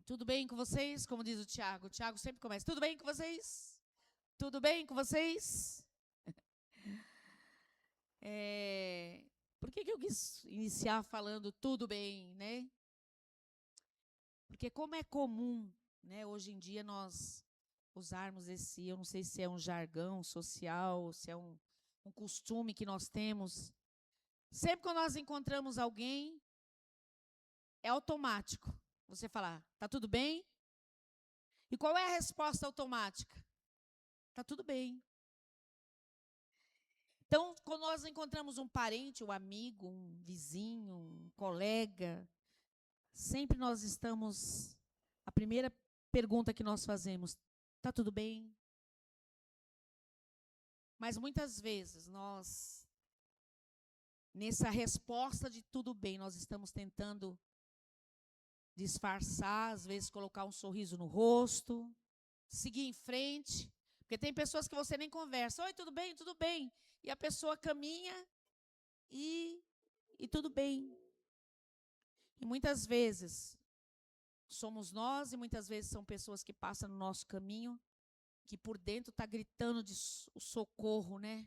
Tudo bem com vocês? Como diz o Tiago. O Tiago sempre começa. Tudo bem com vocês? Tudo bem com vocês? É, Por que eu quis iniciar falando tudo bem, né? Porque como é comum, né, hoje em dia nós usarmos esse, eu não sei se é um jargão social, se é um costume que nós temos. Sempre que nós encontramos alguém, é automático. Você falar, tá tudo bem? E qual é a resposta automática? Tá tudo bem. Então, quando nós encontramos um parente, um amigo, um vizinho, um colega, sempre nós estamos. A primeira pergunta que nós fazemos: está tudo bem? Mas muitas vezes nós, nessa resposta de tudo bem, nós estamos tentando disfarçar, às vezes colocar um sorriso no rosto, seguir em frente. Porque tem pessoas que você nem conversa. Oi, tudo bem? Tudo bem. E a pessoa caminha e, e tudo bem. E muitas vezes somos nós e muitas vezes são pessoas que passam no nosso caminho, que por dentro está gritando de socorro, né?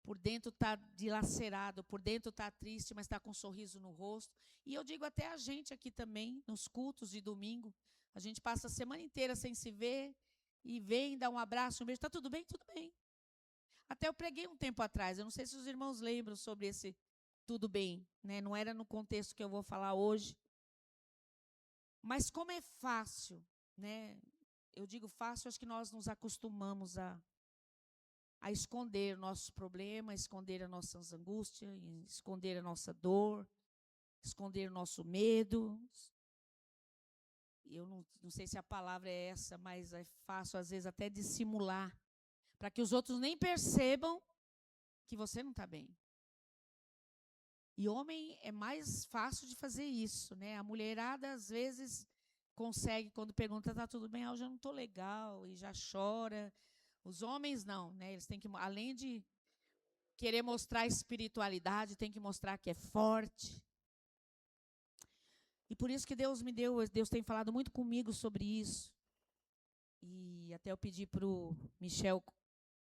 Por dentro está dilacerado, por dentro está triste, mas está com um sorriso no rosto. E eu digo até a gente aqui também, nos cultos de domingo, a gente passa a semana inteira sem se ver e vem, dá um abraço, um beijo, está tudo bem? Tudo bem. Até eu preguei um tempo atrás, eu não sei se os irmãos lembram sobre esse tudo bem, né? Não era no contexto que eu vou falar hoje, mas como é fácil, né? Eu digo fácil, acho que nós nos acostumamos a esconder nossos problemas, esconder as nossas angústias, esconder a nossa dor, esconder o nosso medo. Eu não sei se a palavra é essa, mas é fácil, às vezes, até dissimular, para que os outros nem percebam que você não está bem. E homem é mais fácil de fazer isso, né? A mulherada, às vezes, consegue, quando pergunta, tá tudo bem? Hoje eu não estou legal, e já chora. Os homens não, né? Eles têm que, além de querer mostrar espiritualidade, tem que mostrar que é forte. E por isso que Deus tem falado muito comigo sobre isso. E até eu pedi para o Michel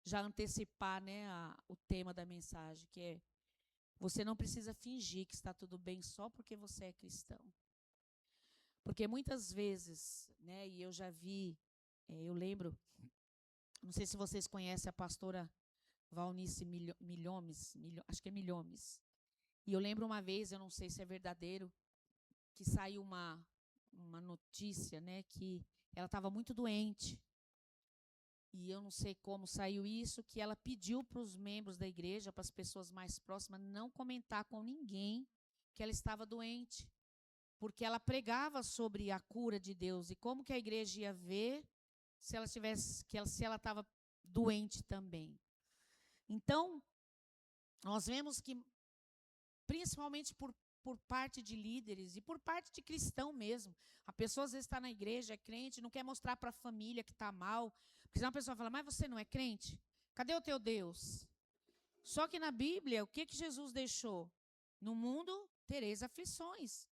já antecipar, né, o tema da mensagem, que é: você não precisa fingir que está tudo bem só porque você é cristão. Porque muitas vezes, né, e eu já vi, eu lembro, não sei se vocês conhecem a pastora Valnice Milhomes, acho que é Milhomes. E eu lembro uma vez, eu não sei se é verdadeiro, que saiu uma notícia, né, que ela estava muito doente. E eu não sei como saiu isso, que ela pediu para os membros da igreja, para as pessoas mais próximas, não comentar com ninguém que ela estava doente. Porque ela pregava sobre a cura de Deus e como que a igreja ia ver se ela estava doente também. Então, nós vemos que, principalmente por parte de líderes e por parte de cristão mesmo, a pessoa às vezes está na igreja, é crente, não quer mostrar para a família que está mal, porque senão a pessoa fala: mas você não é crente? Cadê o teu Deus? Só que na Bíblia, o que Jesus deixou? No mundo tereis aflições.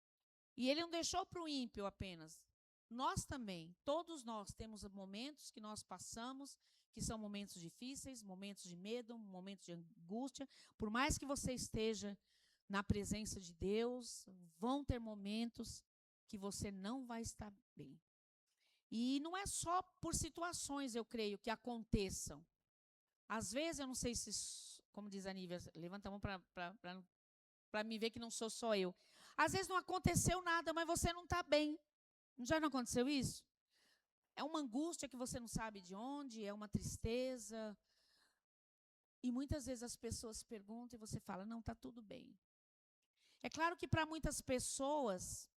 E ele não deixou para o ímpio apenas. Nós também, todos nós temos momentos que nós passamos, que são momentos difíceis, momentos de medo, momentos de angústia. Por mais que você esteja na presença de Deus, vão ter momentos que você não vai estar bem. E não é só por situações, eu creio, que aconteçam. Às vezes, eu não sei se, como diz a Nívia, levanta a mão para me ver que não sou só eu. Às vezes não aconteceu nada, mas você não está bem. Já não aconteceu isso? É uma angústia que você não sabe de onde, é uma tristeza. E muitas vezes as pessoas perguntam e você fala: não, está tudo bem. É claro que para muitas pessoas,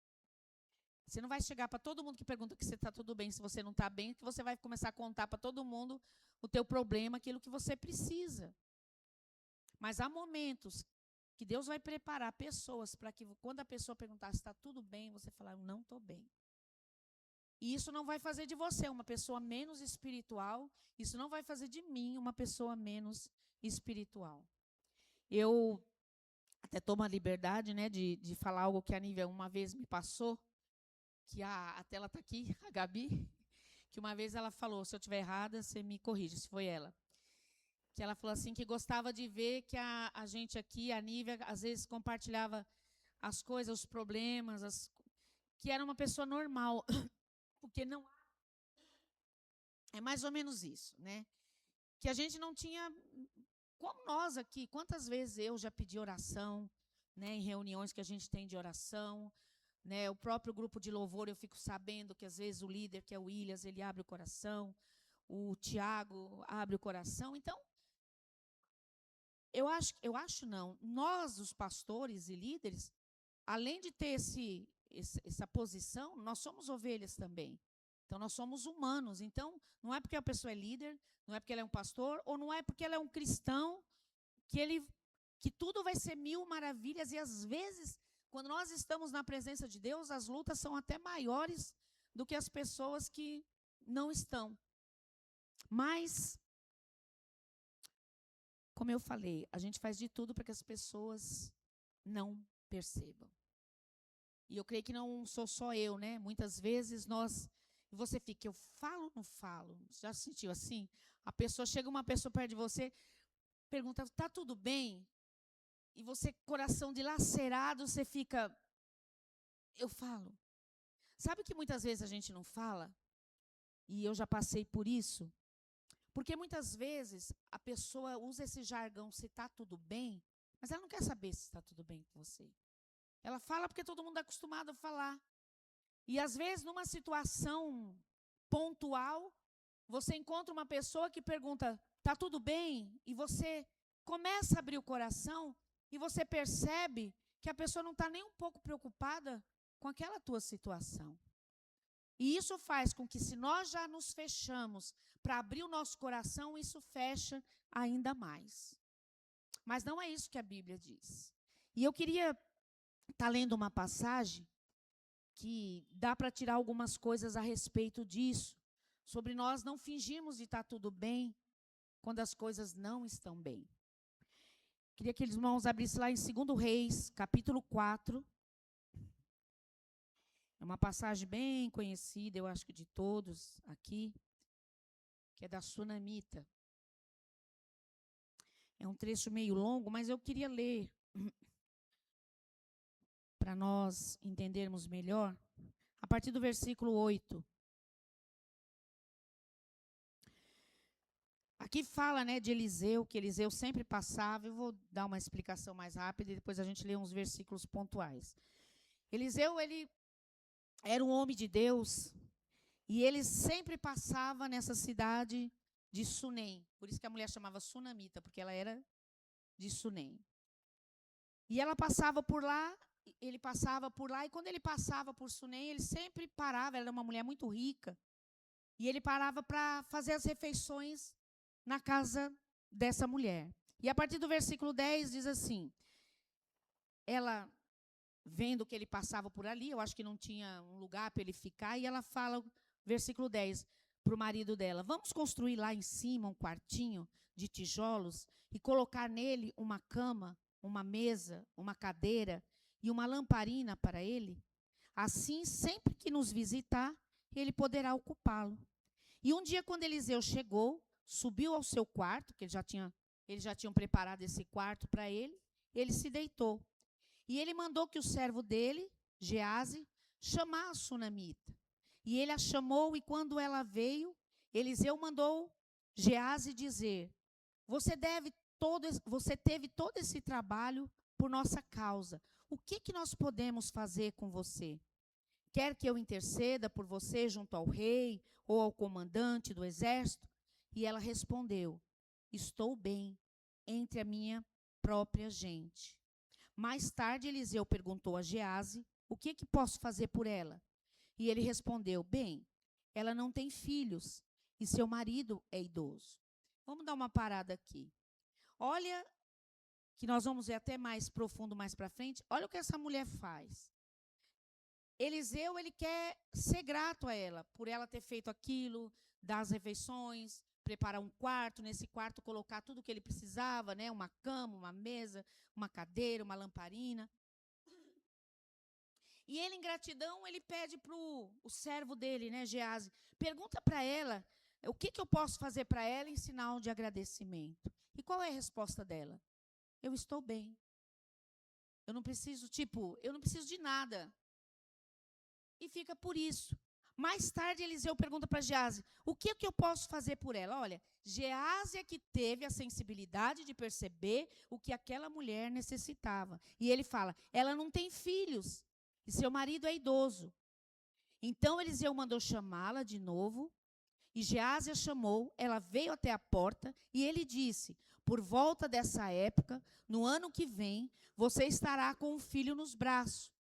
você não vai chegar para todo mundo que pergunta que você está tudo bem, se você não está bem, que você vai começar a contar para todo mundo o teu problema, aquilo que você precisa. Mas há momentos que Deus vai preparar pessoas para que, quando a pessoa perguntar se está tudo bem, você falar: eu não estou bem. E isso não vai fazer de você uma pessoa menos espiritual, isso não vai fazer de mim uma pessoa menos espiritual. Eu até tomo a liberdade, né, de falar algo que a Nívia uma vez me passou, que a tela está aqui, a Gabi, que uma vez ela falou, se eu estiver errada, você me corrige, se foi ela. Que ela falou assim, que gostava de ver que a gente aqui, a Nívia, às vezes compartilhava as coisas, os problemas, que era uma pessoa normal, porque não... É mais ou menos isso, né? Que a gente não tinha... Como nós aqui, quantas vezes eu já pedi oração, né, em reuniões que a gente tem de oração, né, o próprio grupo de louvor, eu fico sabendo que às vezes o líder, que é o Williams, ele abre o coração, o Tiago abre o coração. Então, eu acho não, nós, os pastores e líderes, além de ter essa posição, nós somos ovelhas também. Então, nós somos humanos. Então, não é porque a pessoa é líder, não é porque ela é um pastor, ou não é porque ela é um cristão, que tudo vai ser mil maravilhas. E, às vezes, quando nós estamos na presença de Deus, as lutas são até maiores do que as pessoas que não estão. Mas, como eu falei, a gente faz de tudo para que as pessoas não percebam. E eu creio que não sou só eu, né? Muitas vezes você fica, eu falo ou não falo? Já sentiu assim? Chega uma pessoa perto de você, pergunta, está tudo bem? E você, coração dilacerado, você fica, eu falo. Sabe que muitas vezes a gente não fala? E eu já passei por isso. Porque muitas vezes a pessoa usa esse jargão, se está tudo bem, mas ela não quer saber se está tudo bem com você. Ela fala porque todo mundo é acostumado a falar. E às vezes, numa situação pontual, você encontra uma pessoa que pergunta, está tudo bem? E você começa a abrir o coração e você percebe que a pessoa não está nem um pouco preocupada com aquela tua situação. E isso faz com que, se nós já nos fechamos para abrir o nosso coração, isso fecha ainda mais. Mas não é isso que a Bíblia diz. E eu queria estar lendo uma passagem que dá para tirar algumas coisas a respeito disso, sobre nós não fingirmos de estar tudo bem quando as coisas não estão bem. Queria que os irmãos abrissem lá em 2 Reis, capítulo 4. É uma passagem bem conhecida, eu acho que de todos aqui, que é da Sunamita. É um trecho meio longo, mas eu queria ler para nós entendermos melhor, a partir do versículo 8. Aqui fala, né, de Eliseu, que Eliseu sempre passava. Eu vou dar uma explicação mais rápida e depois a gente lê uns versículos pontuais. Eliseu, ele era um homem de Deus e ele sempre passava nessa cidade de Sunem. Por isso que a mulher chamava Sunamita, porque ela era de Sunem. E ela passava por lá, ele passava por lá, e quando ele passava por Sunem, ele sempre parava. Ela era uma mulher muito rica. E ele parava para fazer as refeições na casa dessa mulher. E a partir do versículo 10 diz assim, ela, vendo que ele passava por ali, eu acho que não tinha um lugar para ele ficar, e ela fala, versículo 10, para o marido dela, vamos construir lá em cima um quartinho de tijolos e colocar nele uma cama, uma mesa, uma cadeira e uma lamparina para ele? Assim, sempre que nos visitar, ele poderá ocupá-lo. E um dia, quando Eliseu chegou, subiu ao seu quarto, que eles já tinham preparado esse quarto para ele, ele se deitou. E ele mandou que o servo dele, Geazi, chamasse a Sunamita. E ele a chamou, e quando ela veio, Eliseu mandou Geazi dizer, você teve todo esse trabalho por nossa causa. O que nós podemos fazer com você? Quer que eu interceda por você junto ao rei ou ao comandante do exército? E ela respondeu, estou bem entre a minha própria gente. Mais tarde, Eliseu perguntou a Geazi, o que posso fazer por ela? E ele respondeu, bem, ela não tem filhos e seu marido é idoso. Vamos dar uma parada aqui. Olha, que nós vamos ver até mais profundo mais para frente, olha o que essa mulher faz. Eliseu, ele quer ser grato a ela, por ela ter feito aquilo, dar as refeições, preparar um quarto, nesse quarto colocar tudo o que ele precisava, né? Uma cama, uma mesa, uma cadeira, uma lamparina. E ele, em gratidão, ele pede para o servo dele, né, Gease, pergunta para ela o que eu posso fazer para ela em sinal de agradecimento. E qual é a resposta dela? Eu estou bem. Eu não preciso de nada. E fica por isso. Mais tarde, Eliseu pergunta para Gease, o que eu posso fazer por ela? Olha, Gease é que teve a sensibilidade de perceber o que aquela mulher necessitava. E ele fala, ela não tem filhos, e seu marido é idoso. Então, Eliseu mandou chamá-la de novo, e Gease a chamou, ela veio até a porta, e ele disse, por volta dessa época, no ano que vem, você estará com um filho nos braços.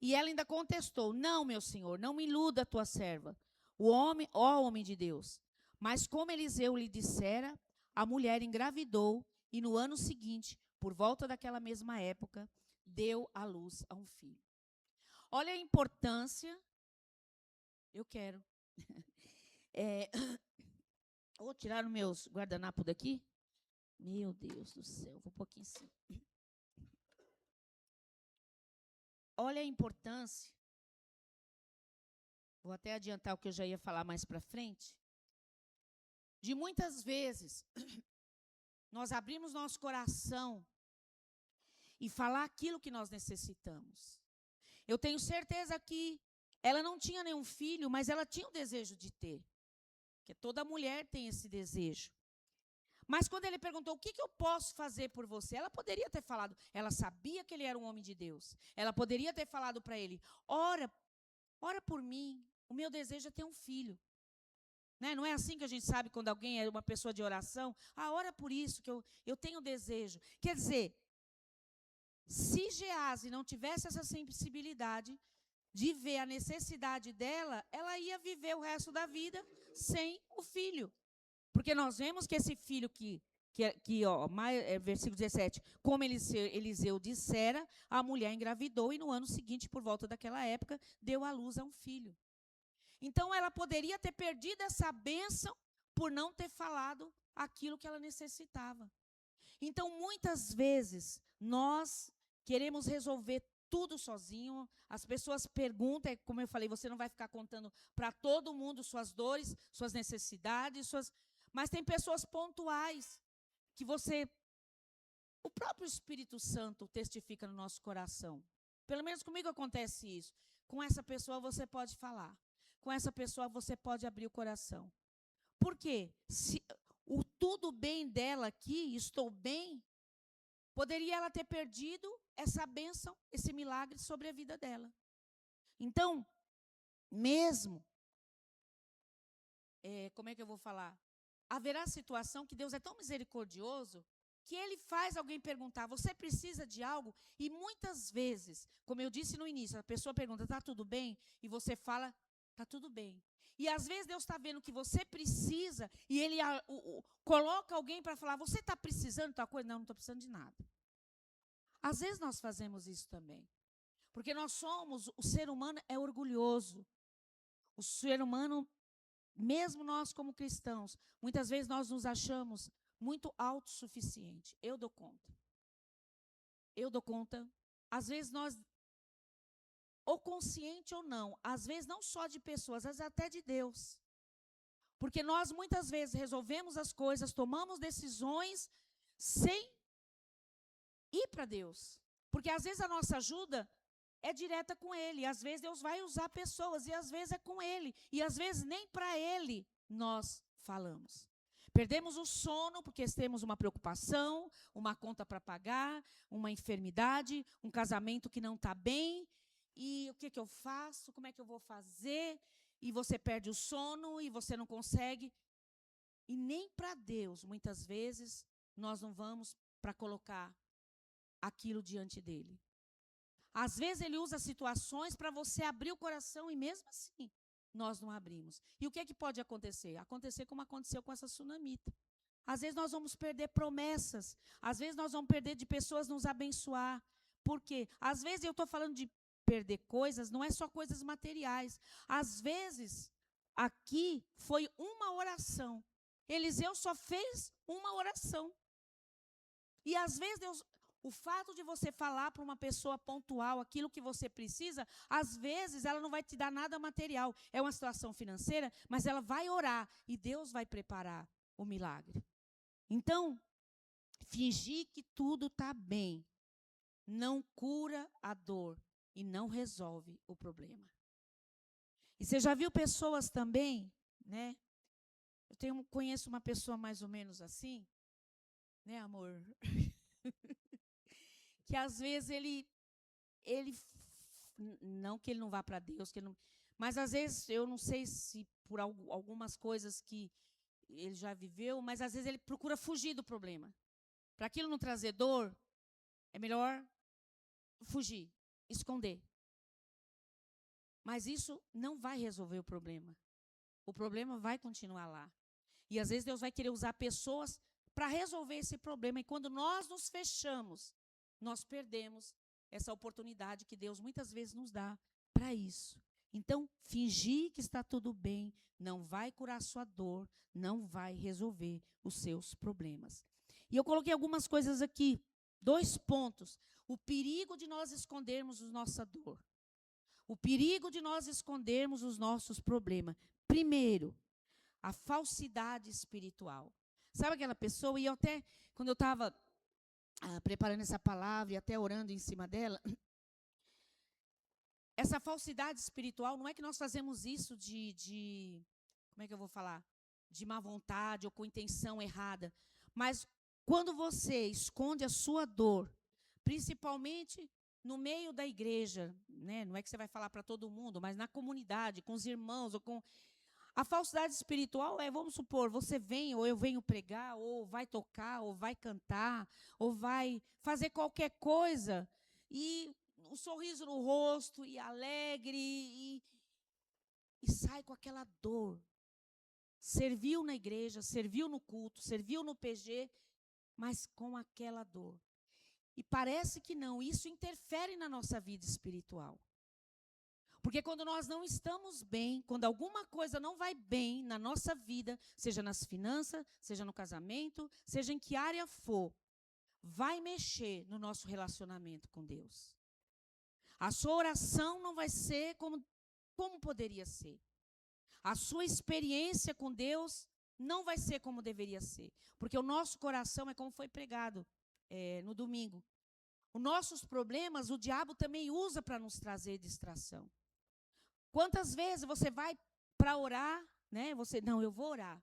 E ela ainda contestou, não, meu senhor, não me iluda a tua serva, ó homem de Deus. Mas como Eliseu lhe dissera, a mulher engravidou, e no ano seguinte, por volta daquela mesma época, deu à luz a um filho. Olha a importância, eu quero. Vou tirar os meus guardanapos daqui. Meu Deus do céu, vou pôr aqui em cima. Olha a importância. Vou até adiantar o que eu já ia falar mais para frente. De muitas vezes, nós abrimos nosso coração e falar aquilo que nós necessitamos. Eu tenho certeza que ela não tinha nenhum filho, mas ela tinha o desejo de ter. Porque toda mulher tem esse desejo. Mas quando ele perguntou, o que eu posso fazer por você? Ela poderia ter falado, ela sabia que ele era um homem de Deus. Ela poderia ter falado para ele, ora por mim, o meu desejo é ter um filho. Né? Não é assim que a gente sabe quando alguém é uma pessoa de oração? Ora por isso, que eu tenho desejo. Quer dizer, se Gease não tivesse essa sensibilidade de ver a necessidade dela, ela ia viver o resto da vida sem o filho. Porque nós vemos que esse filho versículo 17, como Eliseu dissera, a mulher engravidou e no ano seguinte, por volta daquela época, deu à luz a um filho. Então, ela poderia ter perdido essa bênção por não ter falado aquilo que ela necessitava. Então, muitas vezes, nós queremos resolver tudo sozinho. As pessoas perguntam, como eu falei, você não vai ficar contando para todo mundo suas dores, suas necessidades, mas tem pessoas pontuais que o próprio Espírito Santo testifica no nosso coração. Pelo menos comigo acontece isso. Com essa pessoa você pode falar. Com essa pessoa você pode abrir o coração. Por quê? Se o tudo bem dela aqui, estou bem, poderia ela ter perdido essa bênção, esse milagre sobre a vida dela. Então, mesmo, como é que eu vou falar? Haverá situação que Deus é tão misericordioso que Ele faz alguém perguntar, você precisa de algo? E muitas vezes, como eu disse no início, a pessoa pergunta, está tudo bem? E você fala, está tudo bem. E às vezes Deus está vendo que você precisa e Ele coloca alguém para falar, você está precisando de tal coisa? Não estou precisando de nada. Às vezes nós fazemos isso também. Porque o ser humano é orgulhoso. O ser humano, mesmo nós como cristãos, muitas vezes nós nos achamos muito autossuficientes. Eu dou conta. Às vezes nós, ou consciente ou não, às vezes não só de pessoas, às vezes até de Deus. Porque nós muitas vezes resolvemos as coisas, tomamos decisões sem ir para Deus. Porque às vezes a nossa ajuda é direta com Ele. Às vezes Deus vai usar pessoas e às vezes é com Ele. E às vezes nem para Ele nós falamos. Perdemos o sono porque temos uma preocupação, uma conta para pagar, uma enfermidade, um casamento que não está bem. E o que eu faço? Como é que eu vou fazer? E você perde o sono e você não consegue. E nem para Deus, muitas vezes, nós não vamos para colocar aquilo diante dele. Às vezes ele usa situações para você abrir o coração e mesmo assim nós não abrimos. E o que pode acontecer? Acontecer como aconteceu com essa sunamita. Às vezes nós vamos perder promessas. Às vezes nós vamos perder de pessoas nos abençoar. Por quê? Às vezes eu estou falando de perder coisas, não é só coisas materiais. Às vezes, aqui foi uma oração. Eliseu só fez uma oração. E às vezes O fato de você falar para uma pessoa pontual aquilo que você precisa, às vezes ela não vai te dar nada material. É uma situação financeira, mas ela vai orar e Deus vai preparar o milagre. Então, fingir que tudo está bem não cura a dor e não resolve o problema. E você já viu pessoas também, né? Conheço uma pessoa mais ou menos assim, né, amor? Que às vezes não que ele não vá para Deus, mas às vezes eu não sei se por algumas coisas que ele já viveu, mas às vezes ele procura fugir do problema. Para aquilo não trazer dor, é melhor fugir, esconder. Mas isso não vai resolver o problema. O problema vai continuar lá. E às vezes Deus vai querer usar pessoas para resolver esse problema. E quando nós nos fechamos, nós perdemos essa oportunidade que Deus muitas vezes nos dá para isso. Então, fingir que está tudo bem não vai curar a sua dor, não vai resolver os seus problemas. E eu coloquei algumas coisas aqui, 2 pontos. O perigo de nós escondermos a nossa dor. O perigo de nós escondermos os nossos problemas. Primeiro, a falsidade espiritual. Sabe aquela pessoa, e eu até, quando eu estava preparando essa palavra e até orando em cima dela, essa falsidade espiritual, não é que nós fazemos isso como é que eu vou falar? De má vontade ou com intenção errada, mas quando você esconde a sua dor, principalmente no meio da igreja, né? Não é que você vai falar para todo mundo, mas na comunidade, com os irmãos, ou com... A falsidade espiritual é, vamos supor, você vem, ou eu venho pregar, ou vai tocar, ou vai cantar, ou vai fazer qualquer coisa, e um sorriso no rosto, e alegre, e sai com aquela dor. Serviu na igreja, serviu no culto, serviu no PG, mas com aquela dor. E parece que não, isso interfere na nossa vida espiritual. Porque quando nós não estamos bem, quando alguma coisa não vai bem na nossa vida, seja nas finanças, seja no casamento, seja em que área for, vai mexer no nosso relacionamento com Deus. A sua oração não vai ser como poderia ser. A sua experiência com Deus não vai ser como deveria ser. Porque o nosso coração é como foi pregado no domingo. Os nossos problemas, o diabo também usa para nos trazer distração. Quantas vezes você vai para orar, né? Não, eu vou orar.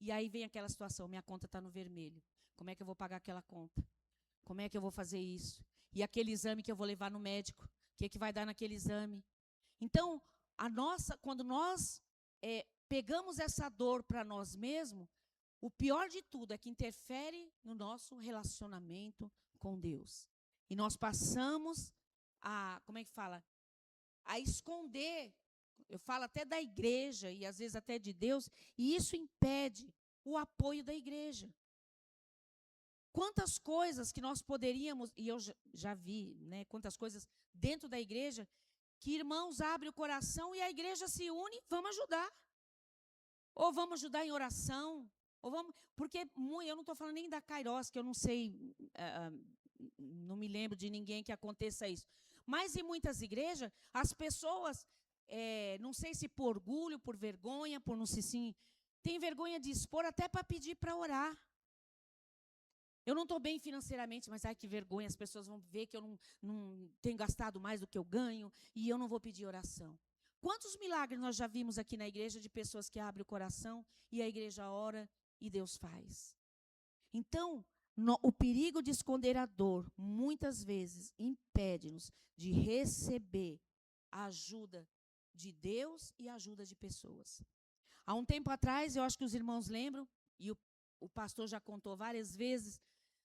E aí vem aquela situação, minha conta está no vermelho. Como é que eu vou pagar aquela conta? Como é que eu vou fazer isso? E aquele exame que eu vou levar no médico? O que vai dar naquele exame? Então, quando nós pegamos essa dor para nós mesmos, o pior de tudo é que interfere no nosso relacionamento com Deus. E nós passamos a esconder, eu falo até da igreja e às vezes até de Deus, e isso impede o apoio da igreja. Quantas coisas que nós poderíamos, e eu já vi, né, quantas coisas dentro da igreja, que irmãos abrem o coração e a igreja se une, vamos ajudar. Ou vamos ajudar em oração, porque eu não estou falando nem da Kairos, que eu não sei, não me lembro de ninguém que aconteça isso. Mas em muitas igrejas, as pessoas, não sei se por orgulho, por vergonha, por não se sim, tem vergonha de expor até para pedir para orar. Eu não estou bem financeiramente, mas ai que vergonha, as pessoas vão ver que eu não tenho gastado mais do que eu ganho e eu não vou pedir oração. Quantos milagres nós já vimos aqui na igreja de pessoas que abrem o coração e a igreja ora e Deus faz? Então, o perigo de esconder a dor, muitas vezes, impede-nos de receber a ajuda de Deus e a ajuda de pessoas. Há um tempo atrás, eu acho que os irmãos lembram, e o pastor já contou várias vezes,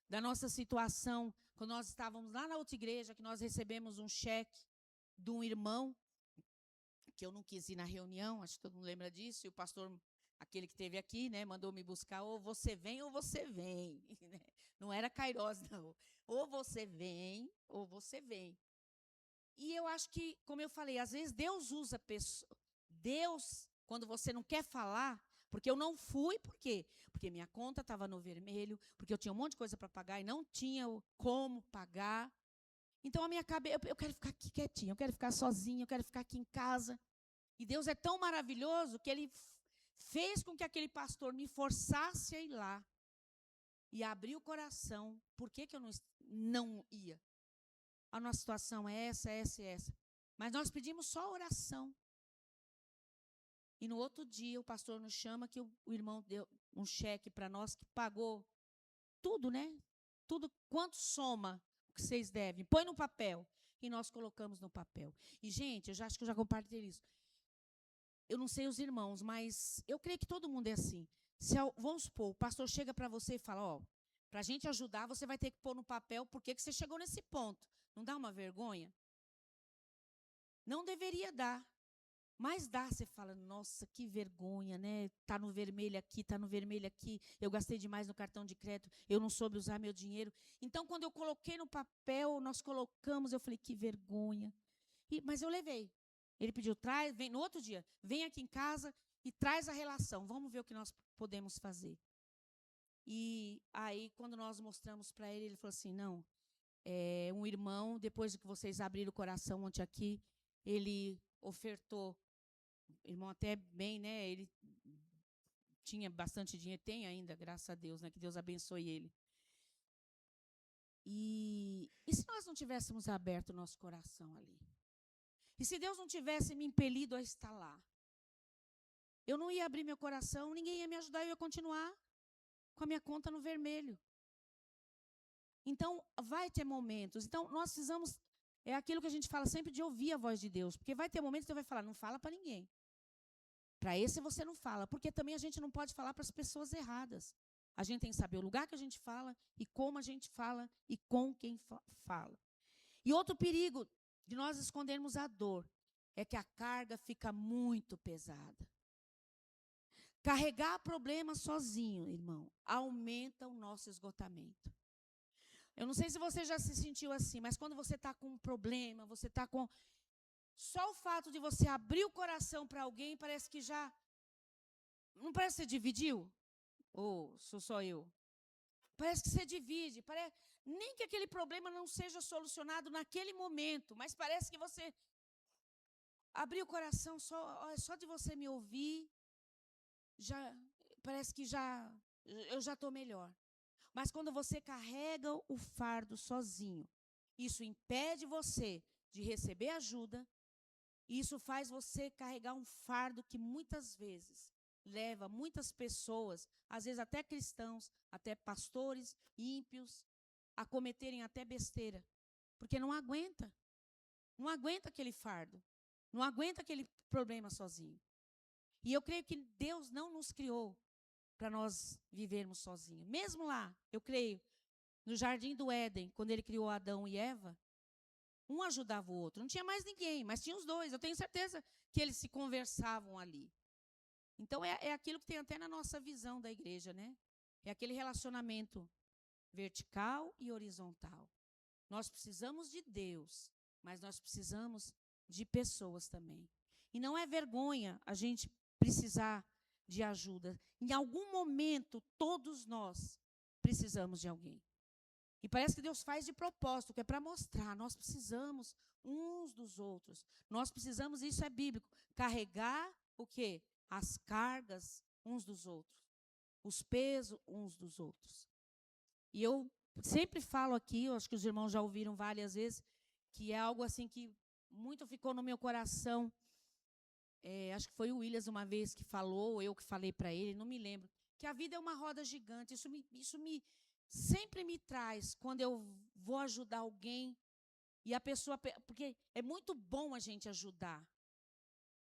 da nossa situação, quando nós estávamos lá na outra igreja, que nós recebemos um cheque de um irmão, que eu não quis ir na reunião, acho que todo mundo lembra disso, e o pastor, aquele que esteve aqui, né, mandou me buscar, ou você vem, né? Não era Kairos, não. Ou você vem, ou você vem. E eu acho que, como eu falei, às vezes Deus usa pessoas. Deus, quando você não quer falar, Porque eu não fui, por quê? Porque minha conta estava no vermelho, porque eu tinha um monte de coisa para pagar e não tinha como pagar. Então, a minha cabeça, eu quero ficar aqui quietinha, eu quero ficar sozinha, eu quero ficar aqui em casa. E Deus é tão maravilhoso que Ele fez com que aquele pastor me forçasse a ir lá. E abrir o coração. Por que eu não ia? A nossa situação é essa, essa e essa. Mas nós pedimos só oração. E no outro dia o pastor nos chama que o irmão deu um cheque para nós que pagou tudo, né? Tudo quanto soma o que vocês devem. Põe no papel. E nós colocamos no papel. E, gente, eu já acho que eu já compartilhei isso. Eu não sei os irmãos, mas eu creio que todo mundo é assim. Vamos supor, o pastor chega para você e fala, ó, para a gente ajudar, você vai ter que pôr no papel por que você chegou nesse ponto. Não dá uma vergonha? Não deveria dar. Mas dá, você fala, nossa, que vergonha, né? Tá no vermelho aqui, tá no vermelho aqui. Eu gastei demais no cartão de crédito, eu não soube usar meu dinheiro. Então, quando eu coloquei no papel, nós colocamos, eu falei, que vergonha. Mas eu levei. Ele pediu, vem no outro dia, vem aqui em casa e traz a relação. Vamos ver o que nós podemos fazer. E aí, quando nós mostramos para ele, ele falou assim, não, um irmão, depois de que vocês abriram o coração ontem aqui, ele ofertou, irmão até bem, né, ele tinha bastante dinheiro, tem ainda, graças a Deus, né, que Deus abençoe ele. E se nós não tivéssemos aberto o nosso coração ali? E se Deus não tivesse me impelido a estar lá? Eu não ia abrir meu coração, ninguém ia me ajudar, eu ia continuar com a minha conta no vermelho. Então, vai ter momentos. Então, nós precisamos, é aquilo que a gente fala sempre de ouvir a voz de Deus. Porque vai ter momentos que Deus vai falar, não fala para ninguém. Para esse você não fala. Porque também a gente não pode falar para as pessoas erradas. A gente tem que saber o lugar que a gente fala e como a gente fala e com quem fala. E outro perigo de nós escondermos a dor é que a carga fica muito pesada. Carregar problemas sozinho, irmão, aumenta o nosso esgotamento. Eu não sei se você já se sentiu assim, mas quando você está com um problema, você está com... Só o fato de você abrir o coração para alguém, parece que já... Não parece que você dividiu? Ou sou só eu? Parece que você divide. Nem que aquele problema não seja solucionado naquele momento, mas parece que você abriu o coração, só de você me ouvir, parece que eu já estou melhor. Mas quando você carrega o fardo sozinho, isso impede você de receber ajuda, e isso faz você carregar um fardo que muitas vezes leva muitas pessoas, às vezes até cristãos, até pastores, ímpios, a cometerem até besteira, porque não aguenta aquele fardo, não aguenta aquele problema sozinho. E eu creio que Deus não nos criou para nós vivermos sozinhos. Mesmo lá, eu creio, no Jardim do Éden, quando ele criou Adão e Eva, um ajudava o outro. Não tinha mais ninguém, mas tinha os dois. Eu tenho certeza que eles se conversavam ali. Então, é aquilo que tem até na nossa visão da igreja, né? É aquele relacionamento vertical e horizontal. Nós precisamos de Deus, mas nós precisamos de pessoas também. E não é vergonha a gente precisar de ajuda. Em algum momento, todos nós precisamos de alguém. E parece que Deus faz de propósito, que é para mostrar, nós precisamos uns dos outros. Nós precisamos, isso é bíblico, carregar o quê? As cargas uns dos outros. Os pesos uns dos outros. E eu sempre falo aqui, eu acho que os irmãos já ouviram várias vezes, que é algo assim que muito ficou no meu coração. Acho que foi o Williams uma vez que falou, eu que falei para ele, não me lembro, que a vida é uma roda gigante. Isso sempre me traz, quando eu vou ajudar alguém, e a pessoa... Porque é muito bom a gente ajudar.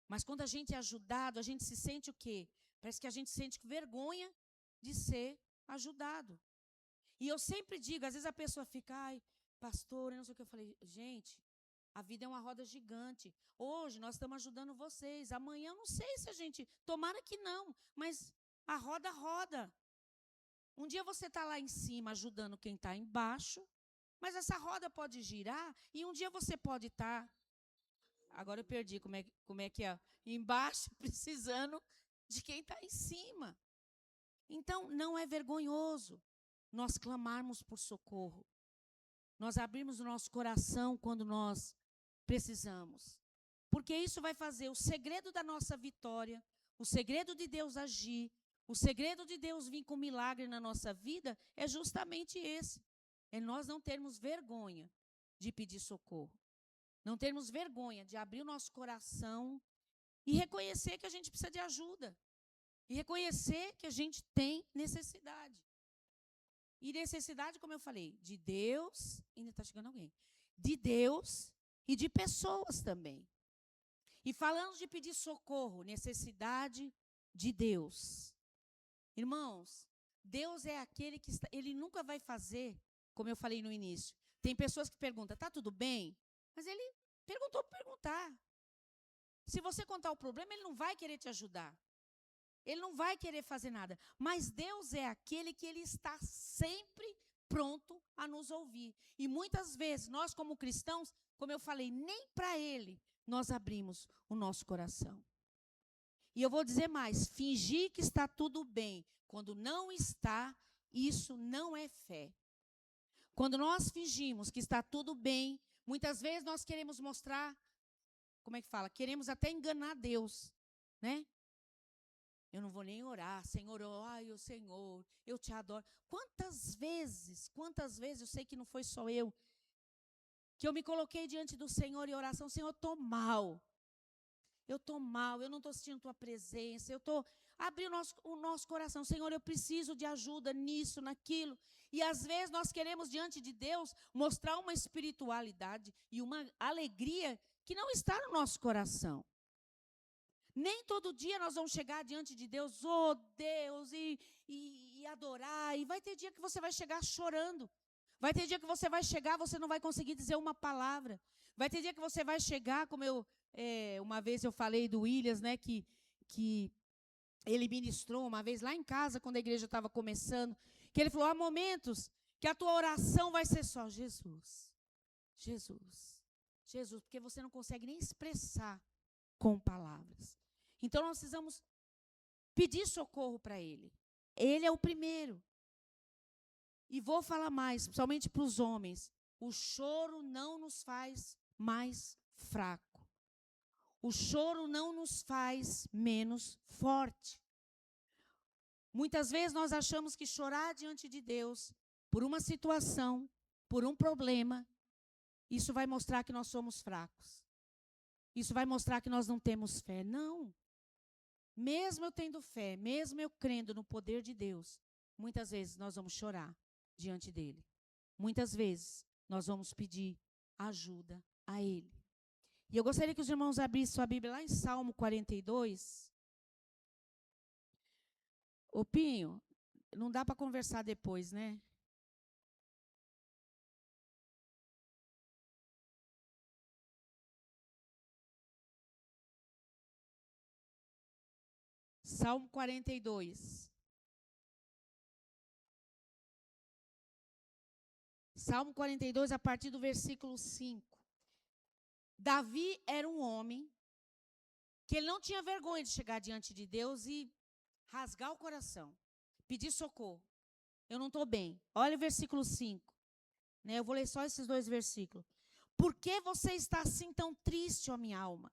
Mas quando a gente é ajudado, a gente se sente o quê? Parece que a gente sente vergonha de ser ajudado. E eu sempre digo, às vezes a pessoa fica, ai, pastor, eu não sei o que. Eu falei, gente, a vida é uma roda gigante. Hoje nós estamos ajudando vocês. Amanhã eu não sei se a gente... Tomara que não, mas a roda roda. Um dia você está lá em cima ajudando quem está embaixo, mas essa roda pode girar e um dia você pode estar... Agora eu perdi como é que é. Embaixo, precisando de quem está em cima. Então, não é vergonhoso nós clamarmos por socorro. Nós abrirmos o nosso coração quando nós precisamos. Porque isso vai fazer o segredo da nossa vitória, o segredo de Deus agir, o segredo de Deus vir com milagre na nossa vida é justamente esse. É nós não termos vergonha de pedir socorro. Não termos vergonha de abrir o nosso coração e reconhecer que a gente precisa de ajuda. E reconhecer que a gente tem necessidade. E necessidade, como eu falei, de Deus, ainda está chegando alguém, de Deus e de pessoas também. E falando de pedir socorro, necessidade de Deus. Irmãos, Deus é aquele que Ele nunca vai fazer, como eu falei no início. Tem pessoas que perguntam, está tudo bem? Mas Ele perguntou para perguntar. Se você contar o problema, Ele não vai querer te ajudar. Ele não vai querer fazer nada. Mas Deus é aquele que Ele está sempre pronto a nos ouvir. E muitas vezes, nós como cristãos, como eu falei, nem para Ele nós abrimos o nosso coração. E eu vou dizer mais, fingir que está tudo bem, quando não está, isso não é fé. Quando nós fingimos que está tudo bem, muitas vezes nós queremos mostrar, como é que fala? Queremos até enganar Deus, né? Eu não vou nem orar, Senhor, ai, Senhor, eu te adoro. Quantas vezes, eu sei que não foi só eu, que eu me coloquei diante do Senhor em oração, Senhor, eu estou mal, eu não estou sentindo Tua presença, abri o nosso coração, Senhor, eu preciso de ajuda nisso, naquilo. E às vezes nós queremos diante de Deus mostrar uma espiritualidade e uma alegria que não está no nosso coração. Nem todo dia nós vamos chegar diante de Deus, oh Deus, e adorar. E vai ter dia que você vai chegar chorando. Vai ter dia que você vai chegar, você não vai conseguir dizer uma palavra. Vai ter dia que você vai chegar, como uma vez eu falei do Williams, né, que ele ministrou uma vez lá em casa, quando a igreja estava começando, que ele falou, há momentos que a tua oração vai ser só Jesus, Jesus, Jesus, porque você não consegue nem expressar com palavras. Então, nós precisamos pedir socorro para Ele. Ele é o primeiro. E vou falar mais, principalmente para os homens. O choro não nos faz mais fraco. O choro não nos faz menos forte. Muitas vezes nós achamos que chorar diante de Deus, por uma situação, por um problema, isso vai mostrar que nós somos fracos. Isso vai mostrar que nós não temos fé. Não. Mesmo eu tendo fé, mesmo eu crendo no poder de Deus, muitas vezes nós vamos chorar diante dele. Muitas vezes nós vamos pedir ajuda a ele. E eu gostaria que os irmãos abrissem sua Bíblia lá em Salmo 42. Ô Pinho, não dá para conversar depois, né? Salmo 42. Salmo 42, a partir do versículo 5. Davi era um homem que ele não tinha vergonha de chegar diante de Deus e rasgar o coração, pedir socorro. Eu não estou bem. Olha o versículo 5. Né? Eu vou ler só esses 2 versículos. Por que você está assim tão triste, ó minha alma?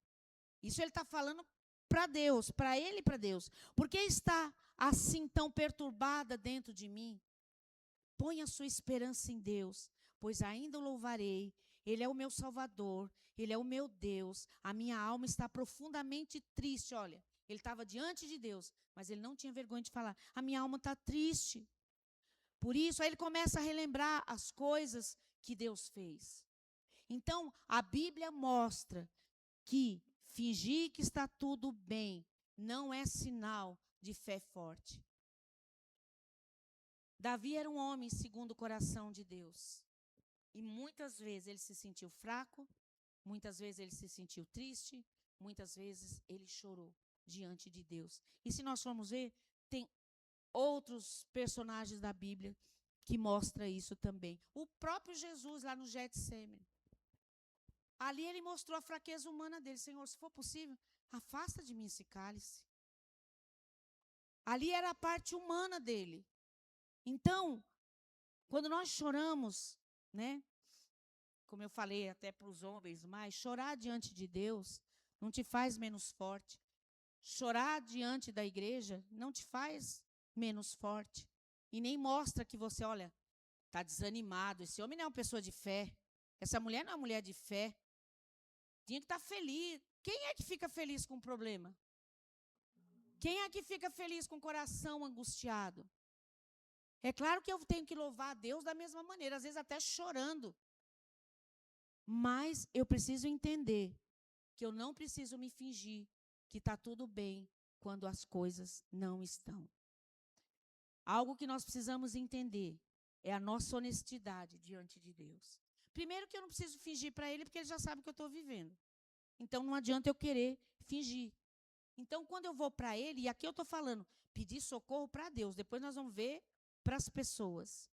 Isso ele está falando para Deus, para ele e para Deus. Por que está assim tão perturbada dentro de mim? Põe a sua esperança em Deus, pois ainda o louvarei. Ele é o meu Salvador, Ele é o meu Deus. A minha alma está profundamente triste. Olha, ele estava diante de Deus, mas ele não tinha vergonha de falar. A minha alma está triste. Por isso, aí ele começa a relembrar as coisas que Deus fez. Então, a Bíblia mostra que fingir que está tudo bem não é sinal de fé forte. Davi era um homem segundo o coração de Deus. E muitas vezes ele se sentiu fraco, muitas vezes ele se sentiu triste, muitas vezes ele chorou diante de Deus. E se nós formos ver, tem outros personagens da Bíblia que mostram isso também. O próprio Jesus lá no Getsêmani. Ali ele mostrou a fraqueza humana dele. Senhor, se for possível, afasta de mim esse cálice. Ali era a parte humana dele. Então, quando nós choramos, né? Como eu falei até para os homens, mas chorar diante de Deus não te faz menos forte. Chorar diante da igreja não te faz menos forte. E nem mostra que você, olha, está desanimado. Esse homem não é uma pessoa de fé. Essa mulher não é uma mulher de fé. Tinha que estar feliz. Quem é que fica feliz com o problema? Quem é que fica feliz com o coração angustiado? É claro que eu tenho que louvar a Deus da mesma maneira, às vezes até chorando. Mas eu preciso entender que eu não preciso me fingir que está tudo bem quando as coisas não estão. Algo que nós precisamos entender é a nossa honestidade diante de Deus. Primeiro que eu não preciso fingir para Ele, porque Ele já sabe o que eu estou vivendo. Então não adianta eu querer fingir. Então quando eu vou para Ele, e aqui eu estou falando, pedir socorro para Deus, depois nós vamos ver para as pessoas.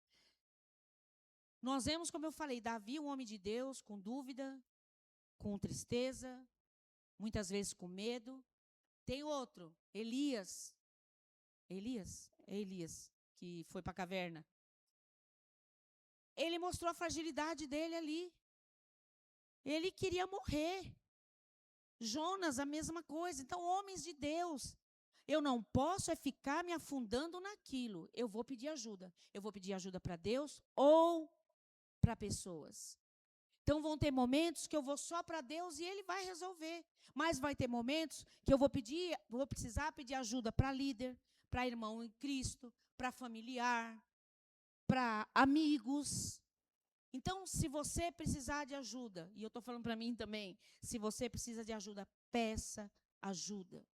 Nós vemos, como eu falei, Davi, um homem de Deus, com dúvida, com tristeza, muitas vezes com medo. Tem outro, Elias. Elias, que foi para a caverna. Ele mostrou a fragilidade dele ali. Ele queria morrer. Jonas, a mesma coisa. Então, homens de Deus, eu não posso é ficar me afundando naquilo. Eu vou pedir ajuda. Eu vou pedir ajuda para Deus ou para pessoas. Então, vão ter momentos que eu vou só para Deus e Ele vai resolver. Mas vai ter momentos que eu vou precisar pedir ajuda para líder, para irmão em Cristo, para familiar, para amigos. Então, se você precisar de ajuda, e eu estou falando para mim também, se você precisa de ajuda, peça ajuda.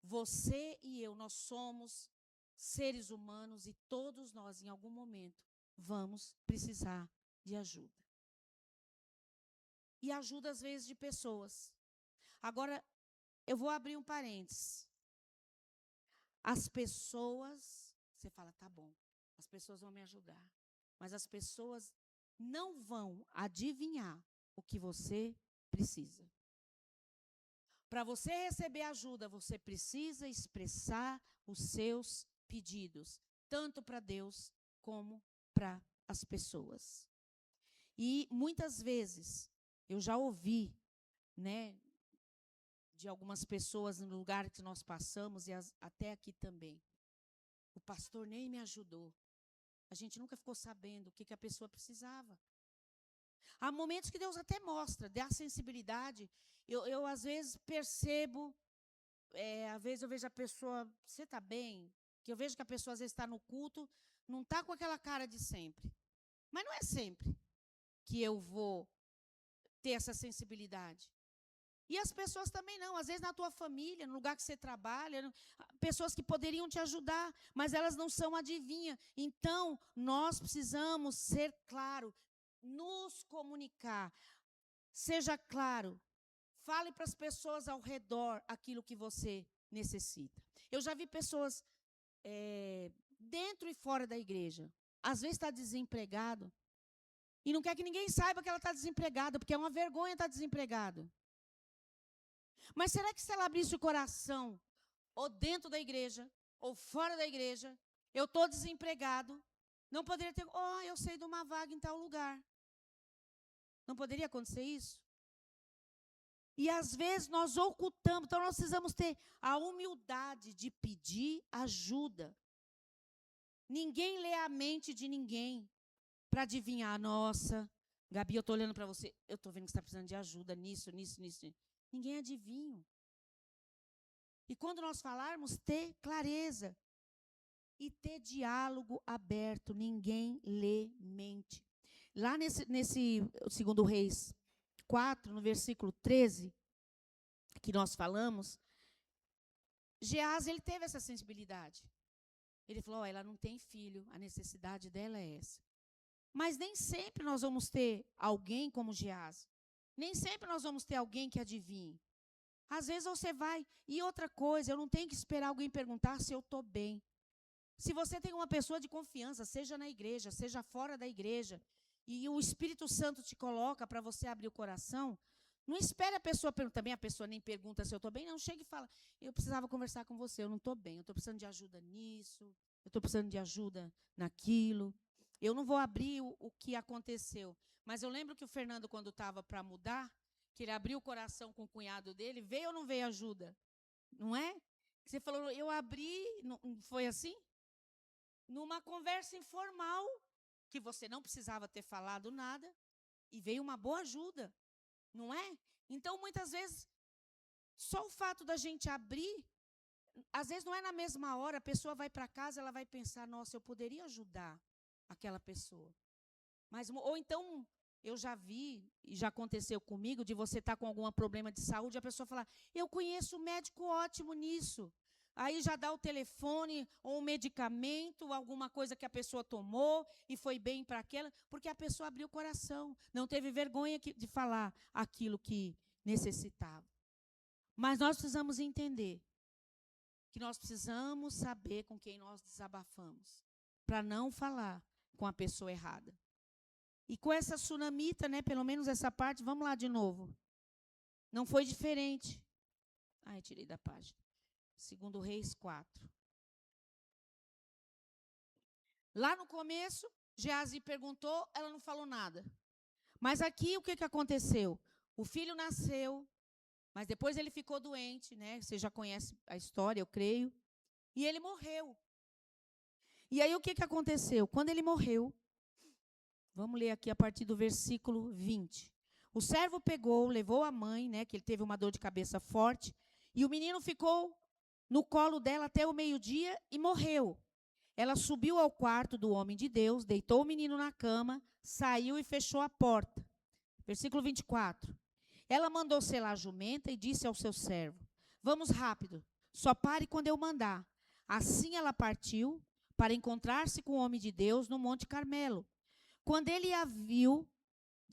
Você e eu, nós somos seres humanos e todos nós, em algum momento, vamos precisar de ajuda. E ajuda, às vezes, de pessoas. Agora, eu vou abrir um parênteses. As pessoas, você fala, tá bom, as pessoas vão me ajudar. Mas as pessoas não vão adivinhar o que você precisa. Para você receber ajuda, você precisa expressar os seus pedidos, tanto para Deus como para as pessoas. E muitas vezes eu já ouvi, né, de algumas pessoas no lugar que nós passamos e até aqui também. O pastor nem me ajudou. A gente nunca ficou sabendo o que a pessoa precisava. Há momentos que Deus até mostra, dá sensibilidade. Eu às vezes percebo, às vezes eu vejo a pessoa, você está bem? Que eu vejo que a pessoa às vezes está no culto, não está com aquela cara de sempre. Mas não é sempre que eu vou ter essa sensibilidade. E as pessoas também não. Às vezes na tua família, no lugar que você trabalha, pessoas que poderiam te ajudar, mas elas não são adivinha. Então, nós precisamos ser claro, nos comunicar. Seja claro. Fale para as pessoas ao redor aquilo que você necessita. Eu já vi pessoas dentro e fora da igreja. Às vezes está desempregado e não quer que ninguém saiba que ela está desempregada, porque é uma vergonha estar desempregado. Mas será que se ela abrisse o coração, ou dentro da igreja, ou fora da igreja, eu estou desempregado, não poderia ter, eu sei de uma vaga em tal lugar. Não poderia acontecer isso? E às vezes nós ocultamos, então nós precisamos ter a humildade de pedir ajuda. Ninguém lê a mente de ninguém para adivinhar. Nossa, Gabi, eu estou olhando para você, eu estou vendo que você está precisando de ajuda nisso. Ninguém adivinha. E quando nós falarmos, ter clareza e ter diálogo aberto. Ninguém lê mente. Lá nesse 2 Reis 4, no versículo 13, que nós falamos, Geás, ele teve essa sensibilidade. Ele falou, ela não tem filho, a necessidade dela é essa. Mas nem sempre nós vamos ter alguém como Geás. Nem sempre nós vamos ter alguém que adivinhe. Às vezes você vai... E outra coisa, eu não tenho que esperar alguém perguntar se eu estou bem. Se você tem uma pessoa de confiança, seja na igreja, seja fora da igreja, e o Espírito Santo te coloca para você abrir o coração, Não espere a pessoa perguntar. Também a pessoa nem pergunta se eu estou bem. Não, chega e fala, eu precisava conversar com você, eu não estou bem, eu estou precisando de ajuda nisso, eu estou precisando de ajuda naquilo. Eu não vou abrir o que aconteceu. Mas eu lembro que o Fernando, quando estava para mudar, que ele abriu o coração com o cunhado dele, veio ou não veio ajuda? Não é? Você falou, eu abri, não foi assim? Numa conversa informal, que você não precisava ter falado nada, e veio uma boa ajuda, não é? Então, muitas vezes, só o fato da gente abrir, às vezes não é na mesma hora, a pessoa vai para casa, ela vai pensar, nossa, eu poderia ajudar aquela pessoa. Mas, ou então, eu já vi, e já aconteceu comigo, de você estar com algum problema de saúde, a pessoa falar, eu conheço um médico ótimo nisso. Aí já dá o telefone, ou um medicamento, alguma coisa que a pessoa tomou e foi bem para aquela, porque a pessoa abriu o coração, não teve vergonha de falar aquilo que necessitava. Mas nós precisamos entender que nós precisamos saber com quem nós desabafamos, para não falar com a pessoa errada. E com essa sunamita, né, pelo menos essa parte, vamos lá de novo. Não foi diferente. Ai, tirei da página. 2 Reis 4. Lá no começo, Geazi perguntou, ela não falou nada. Mas aqui, o que aconteceu? O filho nasceu, mas depois ele ficou doente, né? Você já conhece a história, eu creio. E ele morreu. E aí, o que aconteceu? Quando ele morreu, vamos ler aqui a partir do versículo 20. O servo pegou, levou a mãe, né, que ele teve uma dor de cabeça forte, e o menino ficou no colo dela até o meio-dia e morreu. Ela subiu ao quarto do homem de Deus, deitou o menino na cama, saiu e fechou a porta. Versículo 24. Ela mandou selar a jumenta e disse ao seu servo, vamos rápido, só pare quando eu mandar. Assim ela partiu para encontrar-se com o homem de Deus no Monte Carmelo. Quando ele a viu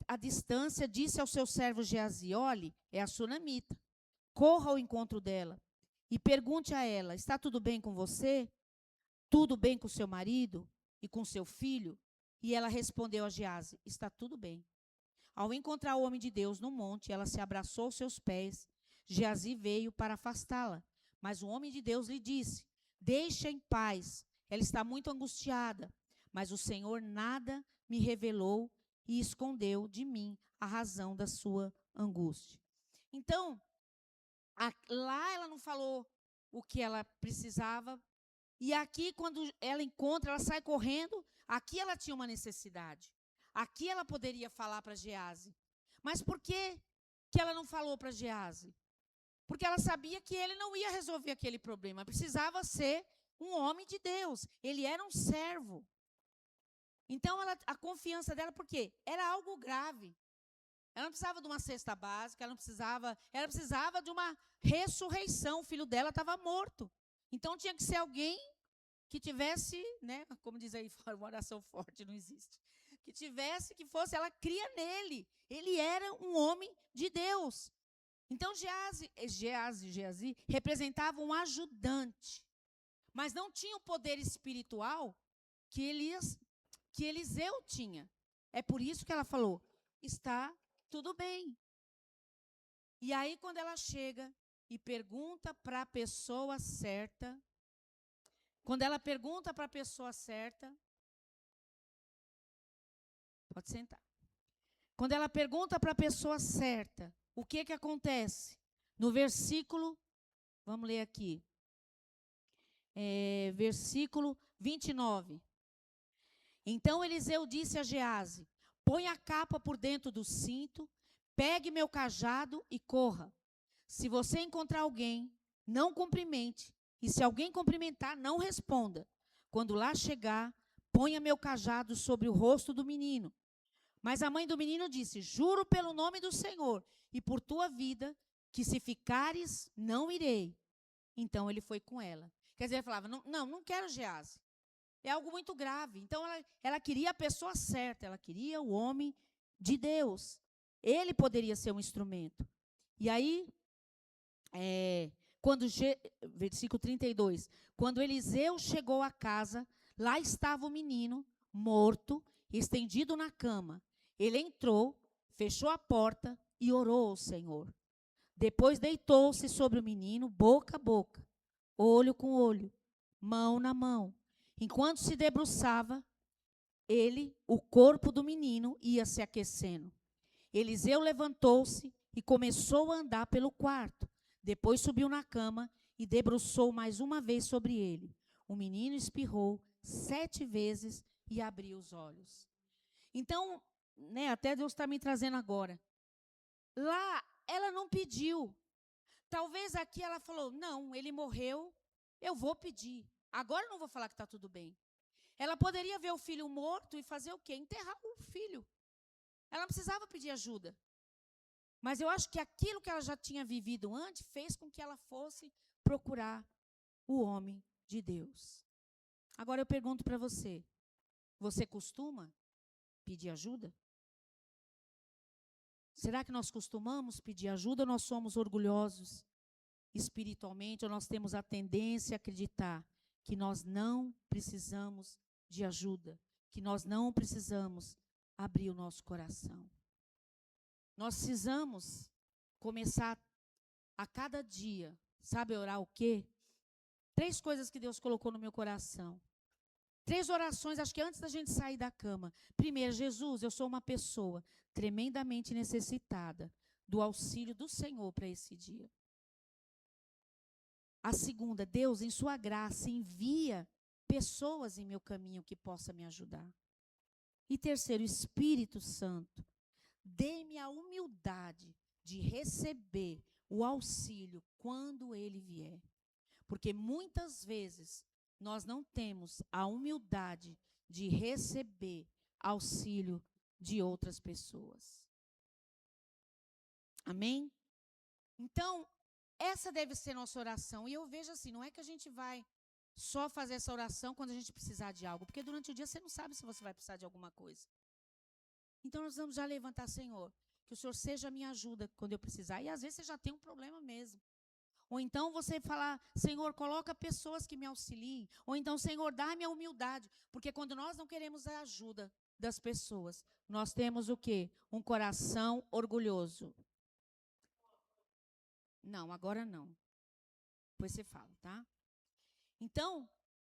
à distância, disse ao seu servo Geazi, olhe, é a sunamita, corra ao encontro dela e pergunte a ela, está tudo bem com você? Tudo bem com seu marido e com seu filho? E ela respondeu a Geazi, está tudo bem. Ao encontrar o homem de Deus no monte, ela se abraçou aos seus pés. Geazi veio para afastá-la, mas o homem de Deus lhe disse, deixa em paz, ela está muito angustiada. Mas o Senhor nada me revelou e escondeu de mim a razão da sua angústia. Então, lá ela não falou o que ela precisava. E aqui, quando ela encontra, ela sai correndo. Aqui ela tinha uma necessidade. Aqui ela poderia falar para Geazi. Mas por que ela não falou para Geazi? Porque ela sabia que ele não ia resolver aquele problema. Precisava ser um homem de Deus. Ele era um servo. Então, a confiança dela, por quê? Era algo grave. Ela não precisava de uma cesta básica, ela precisava de uma ressurreição. O filho dela estava morto. Então, tinha que ser alguém que tivesse, né, como diz aí fora, uma oração forte, não existe. Que fosse, ela cria nele. Ele era um homem de Deus. Então, Geazi representava um ajudante. Mas não tinha o poder espiritual que Eliseu tinha. É por isso que ela falou, está tudo bem. E aí, quando ela chega e pergunta para a pessoa certa, pode sentar. Quando ela pergunta para a pessoa certa, o que acontece? No versículo, vamos ler aqui, versículo 29. Então Eliseu disse a Geazi, põe a capa por dentro do cinto, pegue meu cajado e corra. Se você encontrar alguém, não cumprimente, e se alguém cumprimentar, não responda. Quando lá chegar, ponha meu cajado sobre o rosto do menino. Mas a mãe do menino disse, juro pelo nome do Senhor e por tua vida, que se ficares, não irei. Então ele foi com ela. Quer dizer, ela falava, não quero Geazi. É algo muito grave. Então, ela queria a pessoa certa, ela queria o homem de Deus. Ele poderia ser um instrumento. E aí, versículo 32, quando Eliseu chegou à casa, lá estava o menino, morto, estendido na cama. Ele entrou, fechou a porta e orou ao Senhor. Depois deitou-se sobre o menino, boca a boca, olho com olho, mão na mão. Enquanto se debruçava, o corpo do menino ia se aquecendo. Eliseu levantou-se e começou a andar pelo quarto. Depois subiu na cama e debruçou mais uma vez sobre ele. O menino espirrou 7 vezes e abriu os olhos. Então, até Deus está me trazendo agora. Lá, ela não pediu. Talvez aqui ela falou, não, ele morreu, eu vou pedir. Agora eu não vou falar que está tudo bem. Ela poderia ver o filho morto e fazer o quê? Enterrar o filho. Ela não precisava pedir ajuda. Mas eu acho que aquilo que ela já tinha vivido antes fez com que ela fosse procurar o homem de Deus. Agora eu pergunto para você, você costuma pedir ajuda? Será que nós costumamos pedir ajuda ou nós somos orgulhosos espiritualmente, ou nós temos a tendência a acreditar que nós não precisamos de ajuda, que nós não precisamos abrir o nosso coração? Nós precisamos começar a cada dia, sabe orar o quê? 3 coisas que Deus colocou no meu coração. 3 orações, acho que antes da gente sair da cama. Primeiro, Jesus, eu sou uma pessoa tremendamente necessitada do auxílio do Senhor para esse dia. A segunda, Deus, em sua graça, envia pessoas em meu caminho que possam me ajudar. E terceiro, Espírito Santo, dê-me a humildade de receber o auxílio quando ele vier. Porque muitas vezes nós não temos a humildade de receber auxílio de outras pessoas. Amém? Então, essa deve ser nossa oração. E eu vejo assim, não é que a gente vai só fazer essa oração quando a gente precisar de algo. Porque durante o dia você não sabe se você vai precisar de alguma coisa. Então nós vamos já levantar, Senhor, que o Senhor seja a minha ajuda quando eu precisar. E às vezes você já tem um problema mesmo. Ou então você falar, Senhor, coloca pessoas que me auxiliem. Ou então, Senhor, dá-me a humildade. Porque quando nós não queremos a ajuda das pessoas, nós temos o quê? Um coração orgulhoso. Não, agora não. Depois você fala, tá? Então,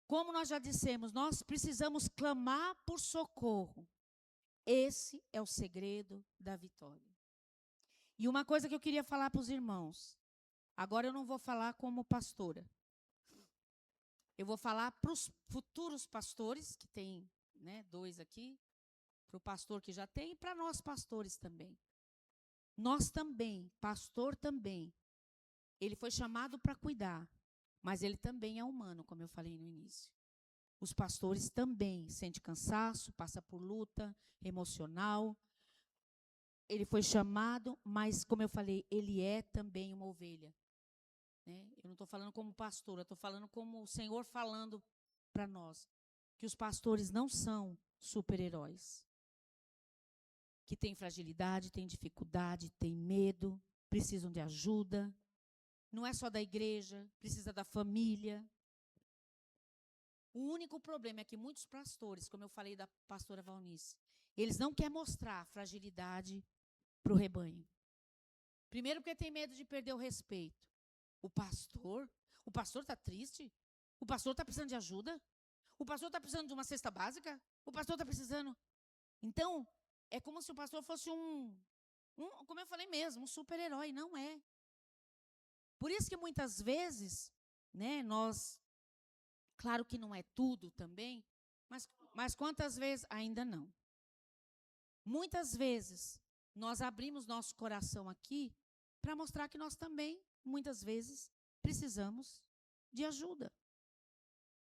como nós já dissemos, nós precisamos clamar por socorro. Esse é o segredo da vitória. E uma coisa que eu queria falar para os irmãos. Agora eu não vou falar como pastora. Eu vou falar para os futuros pastores, que tem 2 aqui, para o pastor que já tem e para nós pastores também. Nós também, pastor também, ele foi chamado para cuidar, mas ele também é humano, como eu falei no início. Os pastores também sentem cansaço, passa por luta emocional. Ele foi chamado, mas, como eu falei, ele é também uma ovelha. Eu não estou falando como pastor, eu estou falando como o Senhor falando para nós. Que os pastores não são super-heróis. Que têm fragilidade, têm dificuldade, têm medo, precisam de ajuda. Não é só da igreja, precisa da família. O único problema é que muitos pastores, como eu falei da pastora Valnice, eles não querem mostrar fragilidade para o rebanho. Primeiro porque tem medo de perder o respeito. O pastor está triste? O pastor está precisando de ajuda? O pastor está precisando de uma cesta básica? O pastor está precisando... Então, é como se o pastor fosse como eu falei mesmo, um super-herói. Não é. Por isso que muitas vezes, nós... Claro que não é tudo também, mas quantas vezes? Ainda não. Muitas vezes, nós abrimos nosso coração aqui para mostrar que nós também, muitas vezes, precisamos de ajuda.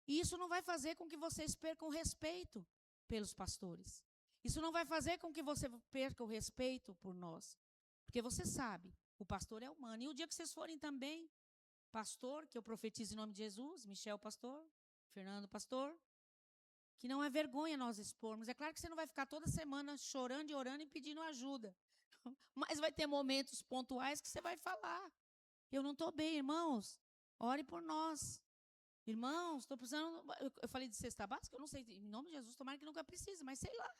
E isso não vai fazer com que vocês percam o respeito pelos pastores. Isso não vai fazer com que você perca o respeito por nós. Porque você sabe, o pastor é humano. E o dia que vocês forem também, pastor, que eu profetizo em nome de Jesus, Michel pastor, Fernando pastor, que não é vergonha nós expormos. É claro que você não vai ficar toda semana chorando e orando e pedindo ajuda. Mas vai ter momentos pontuais que você vai falar. Eu não estou bem, irmãos. Ore por nós. Irmãos, estou precisando... Eu falei de cesta básica? Eu não sei. Em nome de Jesus, tomara que nunca precise, mas sei lá.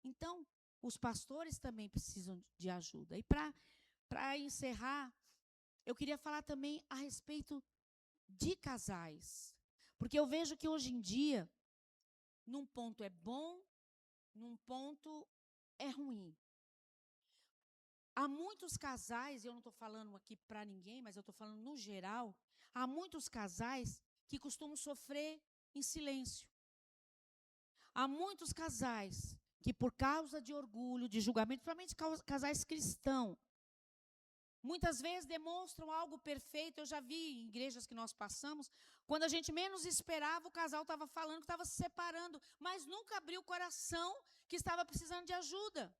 Então, os pastores também precisam de ajuda. E para encerrar, eu queria falar também a respeito de casais. Porque eu vejo que hoje em dia, num ponto é bom, num ponto é ruim. Há muitos casais, eu não estou falando aqui para ninguém, mas eu estou falando no geral, há muitos casais que costumam sofrer em silêncio. Há muitos casais que, por causa de orgulho, de julgamento, principalmente casais cristãos, muitas vezes demonstram algo perfeito. Eu já vi em igrejas que nós passamos, quando a gente menos esperava, o casal estava falando que estava se separando, mas nunca abriu o coração que estava precisando de ajuda.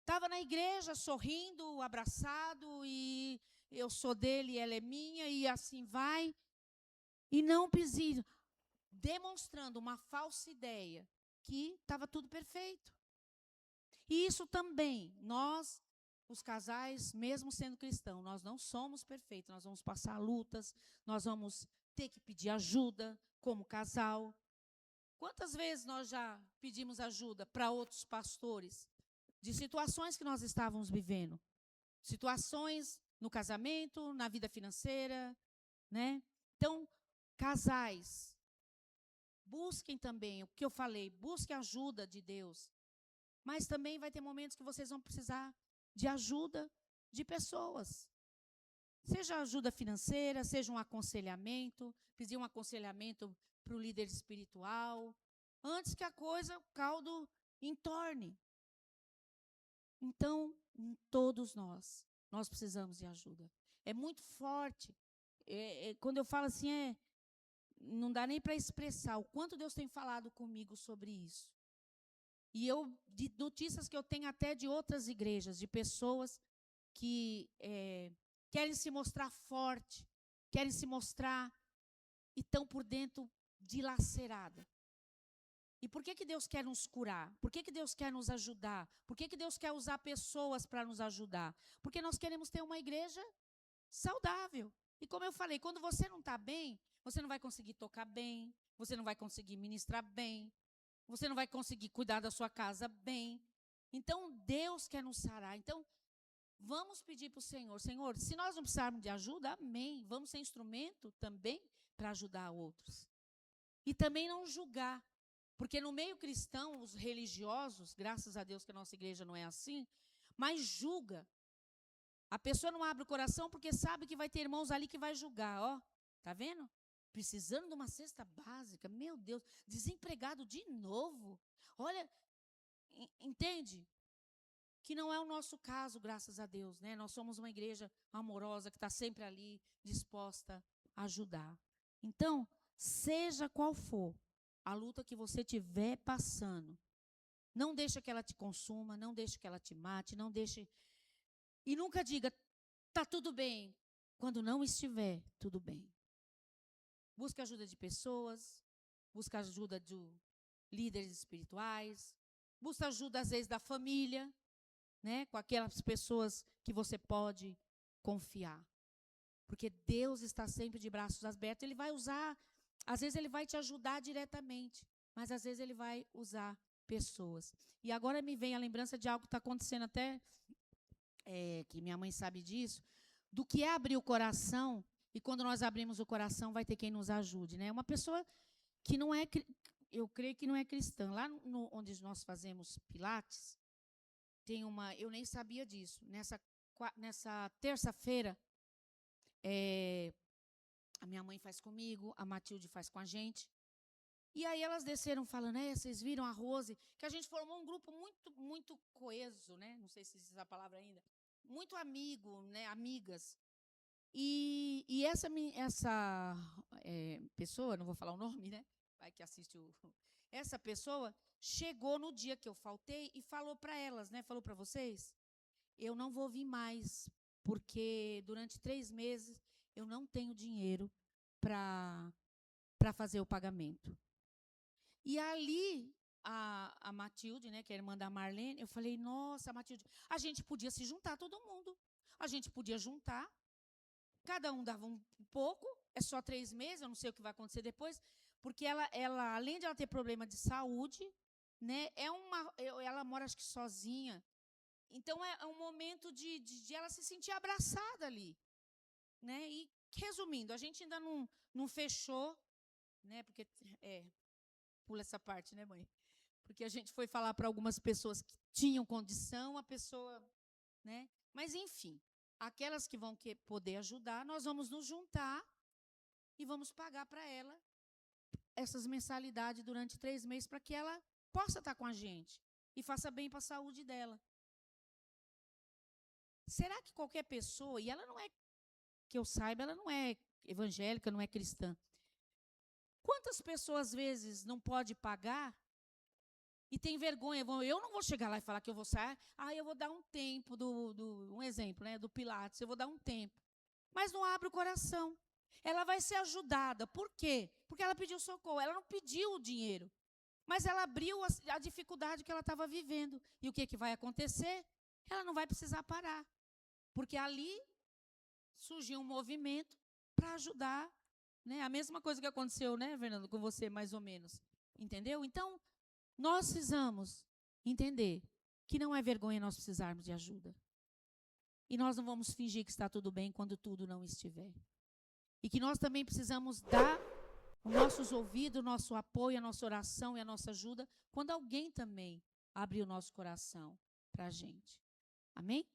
Estava na igreja, sorrindo, abraçado, e eu sou dele, ela é minha, e assim vai. E não pedindo, demonstrando uma falsa ideia que estava tudo perfeito. E isso também, nós, os casais, mesmo sendo cristãos, nós não somos perfeitos, nós vamos passar lutas, nós vamos ter que pedir ajuda como casal. Quantas vezes nós já pedimos ajuda para outros pastores de situações que nós estávamos vivendo? Situações no casamento, na vida financeira, né? Então, casais, busquem também, o que eu falei, busquem a ajuda de Deus. Mas também vai ter momentos que vocês vão precisar de ajuda de pessoas. Seja ajuda financeira, seja um aconselhamento, pedir um aconselhamento para o líder espiritual, antes que a coisa, o caldo entorne. Então, todos nós precisamos de ajuda. É muito forte. Quando eu falo assim, não dá nem para expressar o quanto Deus tem falado comigo sobre isso. E de notícias que eu tenho até de outras igrejas, de pessoas que querem se mostrar forte, querem se mostrar e estão por dentro dilacerada. E por que Deus quer nos curar? Por que Deus quer nos ajudar? Por que Deus quer usar pessoas para nos ajudar? Porque nós queremos ter uma igreja saudável. E como eu falei, quando você não está bem, você não vai conseguir tocar bem, você não vai conseguir ministrar bem, você não vai conseguir cuidar da sua casa bem. Então, Deus quer nos sarar. Então, vamos pedir para o Senhor, Senhor, se nós não precisarmos de ajuda, amém. Vamos ser instrumento também para ajudar outros. E também não julgar. Porque no meio cristão, os religiosos, graças a Deus que a nossa igreja não é assim, mas julga. A pessoa não abre o coração porque sabe que vai ter irmãos ali que vai julgar. Ó, tá vendo? Precisando de uma cesta básica. Meu Deus, desempregado de novo. Olha, entende? Que não é o nosso caso, graças a Deus, né? Nós somos uma igreja amorosa que está sempre ali, disposta a ajudar. Então, seja qual for a luta que você estiver passando, não deixe que ela te consuma, não deixe que ela te mate, não deixe... E nunca diga, está tudo bem, quando não estiver tudo bem. Busque ajuda de pessoas, busque ajuda de líderes espirituais, busque ajuda, às vezes, da família, né, com aquelas pessoas que você pode confiar. Porque Deus está sempre de braços abertos. Ele vai usar, às vezes ele vai te ajudar diretamente, mas às vezes ele vai usar pessoas. E agora me vem a lembrança de algo que está acontecendo até, que minha mãe sabe disso, do que é abrir o coração, e quando nós abrimos o coração vai ter quem nos ajude, né? Uma pessoa que não é, eu creio que não é cristã. Lá onde nós fazemos pilates, tem uma, eu nem sabia disso, nessa terça-feira, a minha mãe faz comigo, a Matilde faz com a gente, e aí elas desceram falando, vocês viram a Rose, que a gente formou um grupo muito, muito coeso, né? Não sei se existe a palavra ainda, muito amigo, né? Amigas, e essa pessoa, não vou falar o nome, né? Vai que assiste essa pessoa chegou no dia que eu faltei e falou para elas, né? Falou para vocês, eu não vou vir mais, porque durante 3 meses eu não tenho dinheiro para fazer o pagamento. E ali, a Matilde, né, que é a irmã da Marlene, eu falei, nossa, Matilde, a gente podia se juntar todo mundo. A gente podia juntar, cada um dava um pouco, é só 3 meses, eu não sei o que vai acontecer depois, porque ela além de ela ter problema de saúde, né? Ela mora, acho que sozinha. Então, é um momento de ela se sentir abraçada ali, né? E, resumindo, a gente ainda não fechou, né? Porque, pula essa parte, né, mãe? Porque a gente foi falar para algumas pessoas que tinham condição, a pessoa, né? Mas, enfim, aquelas que vão poder ajudar, nós vamos nos juntar e vamos pagar para ela essas mensalidades durante 3 meses para que ela possa estar com a gente e faça bem para a saúde dela. Será que qualquer pessoa, e ela não é, que eu saiba, ela não é evangélica, não é cristã. Quantas pessoas, às vezes, não pode pagar e tem vergonha? Eu não vou chegar lá e falar que eu vou sair, eu vou dar um tempo, um exemplo, né, do Pilates, eu vou dar um tempo. Mas não abre o coração. Ela vai ser ajudada. Por quê? Porque ela pediu socorro. Ela não pediu o dinheiro, mas ela abriu a dificuldade que ela estava vivendo. E o que vai acontecer? Ela não vai precisar parar. Porque ali surgiu um movimento para ajudar, né? A mesma coisa que aconteceu, né, Fernando, com você, mais ou menos. Entendeu? Então, nós precisamos entender que não é vergonha nós precisarmos de ajuda. E nós não vamos fingir que está tudo bem quando tudo não estiver. E que nós também precisamos dar os nossos ouvidos, o nosso apoio, a nossa oração e a nossa ajuda quando alguém também abrir o nosso coração para a gente. Amém?